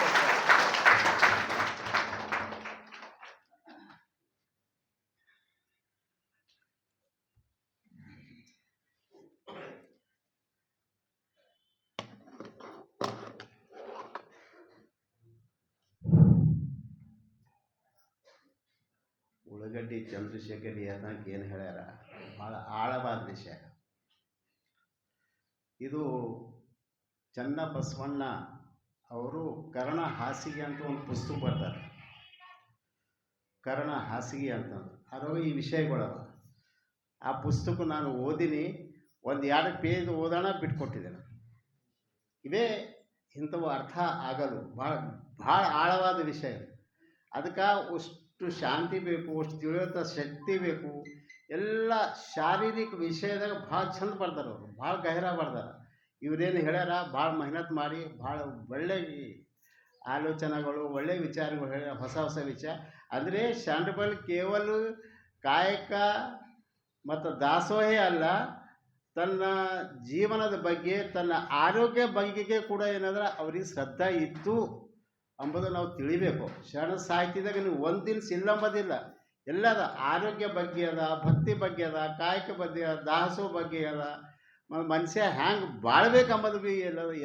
ಉಳ್ಳಗಡ್ಡಿ ಚಂದ್ರಶೇಖರ್ ಏನು ಹೇಳ್ಯಾರ ಭಾಳ ಆಳವಾದ ವಿಷಯ ಇದು. ಚನ್ನಬಸವಣ್ಣ ಅವರು ಕರ್ಣ ಹಾಸಿಗೆ ಅಂತ ಒಂದು ಪುಸ್ತಕ ಬರ್ತಾರೆ, ಕರ್ಣ ಹಾಸಿಗೆ ಅಂತಂದು. ಅದ್ರೊಳಗೆ ಈ ವಿಷಯಗಳವ. ಆ ಪುಸ್ತಕ ನಾನು ಓದಿನಿ, 1-2 ಪೇಜ್ ಓದೋಣ ಬಿಟ್ಕೊಟ್ಟಿದ್ದೇನೆ. ಇವೇ ಇಂಥವು ಅರ್ಥ ಆಗಲು ಭಾಳ ಆಳವಾದ ವಿಷಯ. ಅದಕ್ಕೆ ಅಷ್ಟು ಶಾಂತಿ ಬೇಕು, ಅಷ್ಟು ತಿಳಿಯುವಂಥ ಶಕ್ತಿ ಬೇಕು. ಎಲ್ಲ ಶಾರೀರಿಕ ವಿಷಯದಾಗ ಭಾಳ ಚಂದ ಬರ್ತಾರೆ ಅವರು, ಭಾಳ ಗಹಿರ ಬರ್ತಾರೆ. ಇವರೇನು ಹೇಳ್ಯಾರ, ಭಾಳ ಮೆಹನತ್ ಮಾಡಿ ಭಾಳ ಒಳ್ಳೆ ಆಲೋಚನೆಗಳು, ಒಳ್ಳೆಯ ವಿಚಾರಗಳು ಹೇಳ್ಯಾರ, ಹೊಸ ವಿಚಾರ. ಅಂದರೆ ಶಾಂಡ್ಬಲ್ ಕೇವಲ ಕಾಯಕ ಮತ್ತು ದಾಸೋಹೇ ಅಲ್ಲ, ತನ್ನ ಜೀವನದ ಬಗ್ಗೆ ತನ್ನ ಆರೋಗ್ಯ ಬಗೆಗೆ ಕೂಡ ಏನಾದ್ರೆ ಅವ್ರಿಗೆ ಶ್ರದ್ಧೆ ಇತ್ತು ಅಂಬುದು ನಾವು ತಿಳಿಬೇಕು. ಶರಣ ಸಾಹಿತ್ಯದಾಗ ನೀವು ಒಂದಿನ ಸಿಲ್ಲಂಬದಿಲ್ಲ, ಎಲ್ಲದ ಆರೋಗ್ಯ ಬಗ್ಗೆ ಅದ, ಭಕ್ತಿ ಬಗ್ಗೆ ಅದ, ಕಾಯಕ ಬಗ್ಗೆ ಅದ, ದಾಸೋ ಬಗ್ಗೆ ಅದ, ಮನುಷ್ಯ ಹ್ಯಾಂಗೆ ಬಾಳ್ಬೇಕು ಅಂಬುದು ಬಿ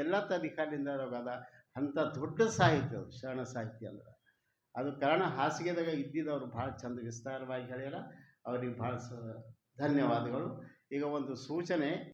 ಎಲ್ಲ ತನಿಖಾಲಿಂದ ಅದ. ಅಂಥ ದೊಡ್ಡ ಸಾಹಿತ್ಯ ಅದು ಶರಣ ಸಾಹಿತ್ಯ ಅಂದ್ರೆ. ಅದು ಕಾರಣ ಹಾಸಿಗೆದಾಗ ಇದ್ದಿದ್ದವ್ರು ಭಾಳ ಚಂದ ವಿಸ್ತಾರವಾಗಿ ಹೇಳ್ಯಾರ. ಅವ್ರಿಗೆ ಭಾಳ ಧನ್ಯವಾದಗಳು. ಈಗ ಒಂದು ಸೂಚನೆ,